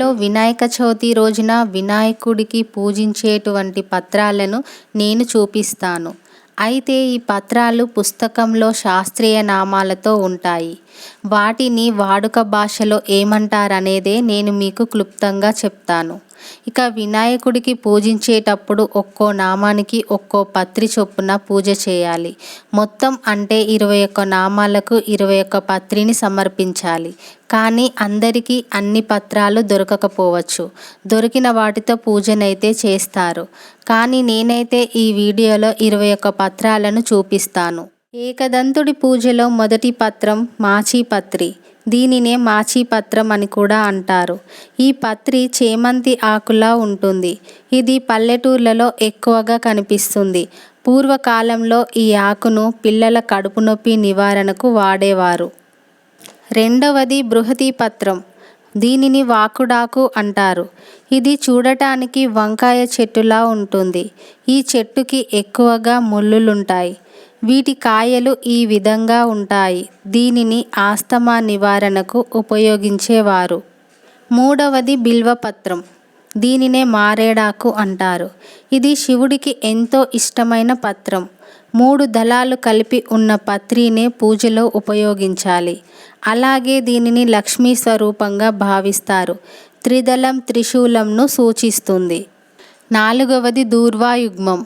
వీడియోలో వినాయక చవితి రోజున వినాయకుడికి పూజించేటువంటి పత్రాలను నేను చూపిస్తాను. అయితే ఈ పత్రాలు పుస్తకంలో శాస్త్రీయ నామాలతో ఉంటాయి. వాటిని వాడుక భాషలో ఏమంటారనేదే నేను మీకు క్లుప్తంగా చెప్తాను. ఇక వినాయకుడికి పూజించేటప్పుడు ఒక్కో నామానికి ఒక్కో పత్రి చొప్పున పూజ చేయాలి. మొత్తం అంటే 21 నామాలకు 21 పత్రిని సమర్పించాలి. కానీ అందరికీ అన్ని పత్రాలు దొరకకపోవచ్చు. దొరికిన వాటితో పూజనైతే చేస్తారు. కానీ నేనైతే ఈ వీడియోలో 21 పత్రాలను చూపిస్తాను. ఏకదంతుడి పూజలో మొదటి పత్రం మాచీపత్రి. దీనినే మాచీపత్రం అని కూడా అంటారు. ఈ పత్రి చేమంతి ఆకులా ఉంటుంది. ఇది పల్లెటూర్లలో ఎక్కువగా కనిపిస్తుంది. పూర్వకాలంలో ఈ ఆకును పిల్లల కడుపు నొప్పి నివారణకు వాడేవారు. రెండవది బృహతి పత్రం. దీనిని వాకుడాకు అంటారు. ఇది చూడటానికి వంకాయ చెట్టులా ఉంటుంది. ఈ చెట్టుకి ఎక్కువగా ముళ్ళులుంటాయి. వీటి కాయలు ఈ విధంగా ఉంటాయి. దీనిని ఆస్తమా నివారణకు ఉపయోగించేవారు. మూడవది బిల్వపత్రం. దీనినే మారేడాకు అంటారు. ఇది శివుడికి ఎంతో ఇష్టమైన పత్రం. 3 దళాలు కలిపి ఉన్న పత్రినే పూజలో ఉపయోగించాలి. అలాగే దీనిని లక్ష్మీ స్వరూపంగా భావిస్తారు. త్రిదళం త్రిశూలంను సూచిస్తుంది. నాలుగవది దూర్వాయుగ్మం.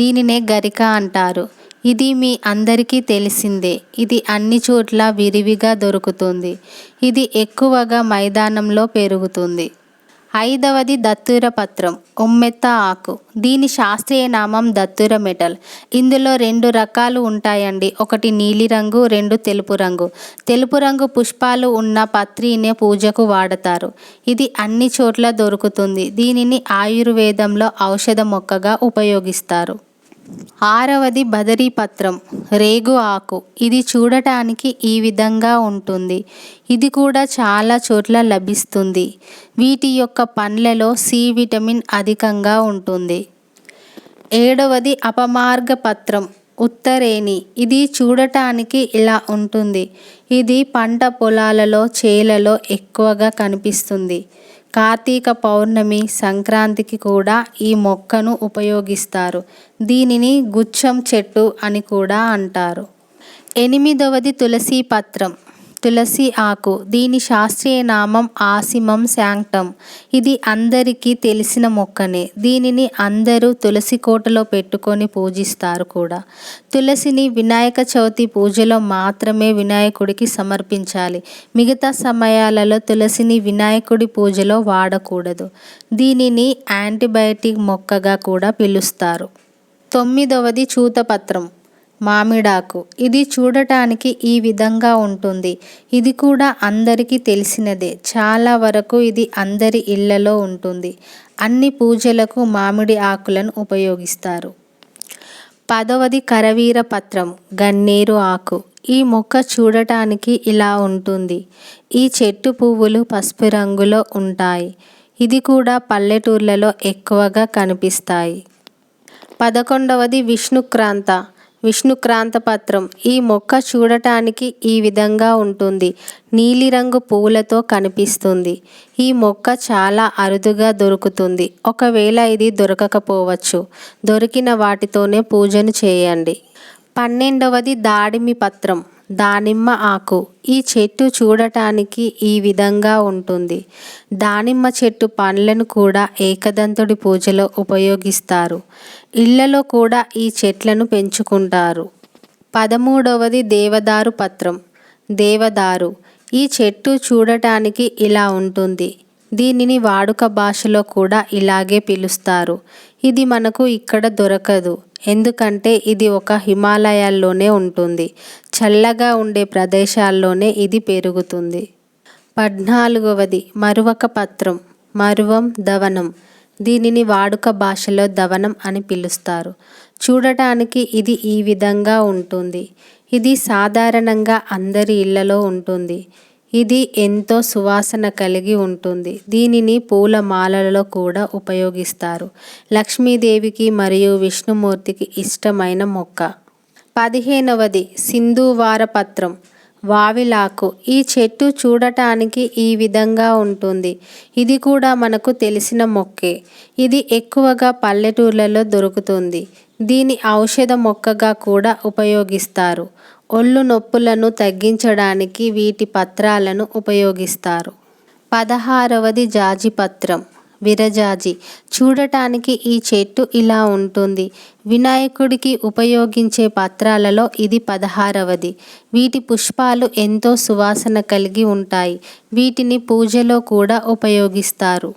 దీనినే గరిక అంటారు. ఇది మీ అందరికీ తెలిసిందే. ఇది అన్ని చోట్ల విరివిగా దొరుకుతుంది. ఇది ఎక్కువగా మైదానంలో పెరుగుతుంది. ఐదవది దత్తూర పత్రం, ఉమ్మెత్త ఆకు. దీని శాస్త్రీయ నామం దత్తూర మెటల్. ఇందులో 2 రకాలు ఉంటాయండి. ఒకటి నీలిరంగు, 2 తెలుపు రంగు. తెలుపు రంగు పుష్పాలు ఉన్న పత్రినే పూజకు వాడతారు. ఇది అన్ని చోట్ల దొరుకుతుంది. దీనిని ఆయుర్వేదంలో ఔషధ మొక్కగా ఉపయోగిస్తారు. ఆరవది బదరీ పత్రం, రేగు ఆకు. ఇది చూడటానికి ఈ విధంగా ఉంటుంది. ఇది కూడా చాలా చోట్ల లభిస్తుంది. వీటి యొక్క పండ్లలో సి విటమిన్ అధికంగా ఉంటుంది. ఏడవది అపమార్గ పత్రం, ఉత్తరేణి. ఇది చూడటానికి ఇలా ఉంటుంది. ఇది పంట పొలాలలో చేలలో ఎక్కువగా కనిపిస్తుంది. కార్తీక పౌర్ణమి, సంక్రాంతికి కూడా ఈ మొక్కను ఉపయోగిస్తారు. దీనిని గుచ్చం చెట్టు అని కూడా అంటారు. ఎనిమిదవది తులసి పత్రం, తులసి ఆకు. దీని శాస్త్రీయ నామం ఆసిమం శాంక్టం. ఇది అందరికీ తెలిసిన మొక్కనే. దీనిని అందరూ తులసి కోటలో పెట్టుకొని పూజిస్తారు కూడా. తులసిని వినాయక చవితి పూజలో మాత్రమే వినాయకుడికి సమర్పించాలి. మిగతా సమయాలలో తులసిని వినాయకుడి పూజలో వాడకూడదు. దీనిని యాంటీబయాటిక్ మొక్కగా కూడా పిలుస్తారు. తొమ్మిదవది చూతపత్రం, మామిడాకు. ఇది చూడటానికి ఈ విధంగా ఉంటుంది. ఇది కూడా అందరికీ తెలిసినదే. చాలా వరకు ఇది అందరి ఇళ్లలో ఉంటుంది. అన్ని పూజలకు మామిడి ఆకులను ఉపయోగిస్తారు. 10వది కరవీర పత్రం, గన్నేరు ఆకు. ఈ మొక్క చూడటానికి ఇలా ఉంటుంది. ఈ చెట్టు పువ్వులు పసుపు రంగులో ఉంటాయి. ఇది కూడా పల్లెటూర్లలో ఎక్కువగా కనిపిస్తాయి. 11వది విష్ణుక్రాంత, విష్ణుక్రాంత పత్రం. ఈ మొక్క చూడటానికి ఈ విధంగా ఉంటుంది. నీలిరంగు పువ్వులతో కనిపిస్తుంది. ఈ మొక్క చాలా అరుదుగా దొరుకుతుంది. ఒకవేళ ఇది దొరకకపోవచ్చు. దొరికిన వాటితోనే పూజను చేయండి. 12వది దాడిమి పత్రం, దానిమ్మ ఆకు. ఈ చెట్టు చూడటానికి ఈ విధంగా ఉంటుంది. దానిమ్మ చెట్టు పండ్లను కూడా ఏకదంతుడి పూజలో ఉపయోగిస్తారు. ఇళ్లలో కూడా ఈ చెట్లను పెంచుకుంటారు. 13వది దేవదారు పత్రం, దేవదారు. ఈ చెట్టు చూడటానికి ఇలా ఉంటుంది. దీనిని వాడుక భాషలో కూడా ఇలాగే పిలుస్తారు. ఇది మనకు ఇక్కడ దొరకదు. ఎందుకంటే ఇది ఒక హిమాలయాల్లోనే ఉంటుంది. చల్లగా ఉండే ప్రదేశాల్లోనే ఇది పెరుగుతుంది. 14వది మరువక పత్రం, మరువం దవనం. దీనిని వాడుక భాషలో దవనం అని పిలుస్తారు. చూడటానికి ఇది ఈ విధంగా ఉంటుంది. ఇది సాధారణంగా అందరి ఇళ్లలో ఉంటుంది. ఇది ఎంతో సువాసన కలిగి ఉంటుంది. దీనిని పూల మాలలలో కూడా ఉపయోగిస్తారు. లక్ష్మీదేవికి మరియు విష్ణుమూర్తికి ఇష్టమైన మొక్క. 15వది సింధూవార పత్రం, వావిలాకు. ఈ చెట్టు చూడటానికి ఈ విధంగా ఉంటుంది. ఇది కూడా మనకు తెలిసిన మొక్కే. ఇది ఎక్కువగా పల్లెటూర్లలో దొరుకుతుంది. దీని ఔషధ మొక్కగా కూడా ఉపయోగిస్తారు. ఒళ్ళు నొప్పులను తగ్గించడానికి వీటి పత్రాలను ఉపయోగిస్తారు. 16వది జాజిపత్రం, విరజాజి. చూడటానికి ఈ చెట్టు ఇలా ఉంటుంది. వినాయకుడికి ఉపయోగించే పత్రాలలో ఇది 16వది. వీటి పుష్పాలు ఎంతో సువాసన కలిగి ఉంటాయి. వీటిని పూజలో కూడా ఉపయోగిస్తారు.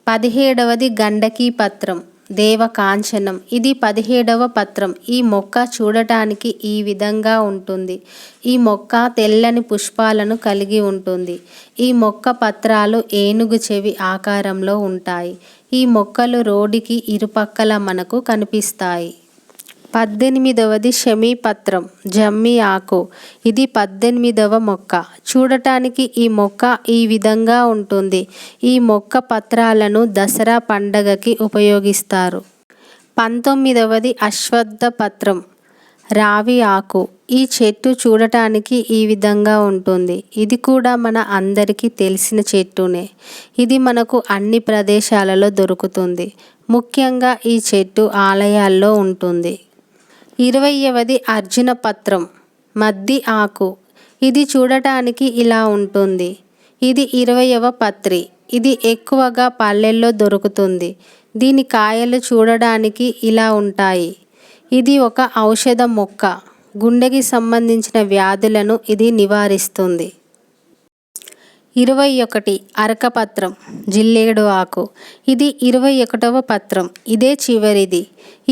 17వది గండకీ పత్రం, దేవకాంచనం. ఇది 17వ పత్రం. ఈ మొక్క చూడటానికి ఈ విధంగా ఉంటుంది. ఈ మొక్క తెల్లని పుష్పాలను కలిగి ఉంటుంది. ఈ మొక్క పత్రాలు ఏనుగు చెవి ఆకారంలో ఉంటాయి. ఈ మొక్కలు రోడ్డుకి ఇరుపక్కల మనకు కనిపిస్తాయి. 18వది శమీపత్రం, జమ్మి ఆకు. ఇది 18వ మొక్క. చూడటానికి ఈ మొక్క ఈ విధంగా ఉంటుంది. ఈ మొక్క పత్రాలను దసరా పండగకి ఉపయోగిస్తారు. 19వది అశ్వత్థ పత్రం, రావి ఆకు. ఈ చెట్టు చూడటానికి ఈ విధంగా ఉంటుంది. ఇది కూడా మన అందరికీ తెలిసిన చెట్టునే. ఇది మనకు అన్ని ప్రదేశాలలో దొరుకుతుంది. ముఖ్యంగా ఈ చెట్టు ఆలయాల్లో ఉంటుంది. 20వది అర్జున పత్రం, మద్ది ఆకు. ఇది చూడటానికి ఇలా ఉంటుంది. ఇది 20వ పత్రి. ఇది ఎక్కువగా పల్లెల్లో దొరుకుతుంది. దీని కాయలు చూడడానికి ఇలా ఉంటాయి. ఇది ఒక ఔషధ మొక్క. గుండెకి సంబంధించిన వ్యాధులను ఇది నివారిస్తుంది. 21 అరకపత్రం, జిల్లేడు ఆకు. ఇది 21వ పత్రం. ఇదే చివరిది.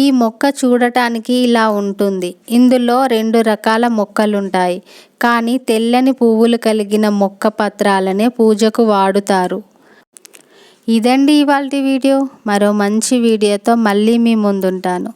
ఈ మొక్క చూడటానికి ఇలా ఉంటుంది. ఇందులో 2 రకాల మొక్కలుంటాయి. కానీ తెల్లని పువ్వులు కలిగిన మొక్క పత్రాలనే పూజకు వాడుతారు. ఇదండి ఇవాల్టి వీడియో. మరో మంచి వీడియోతో మళ్ళీ మీ ముందుంటాను.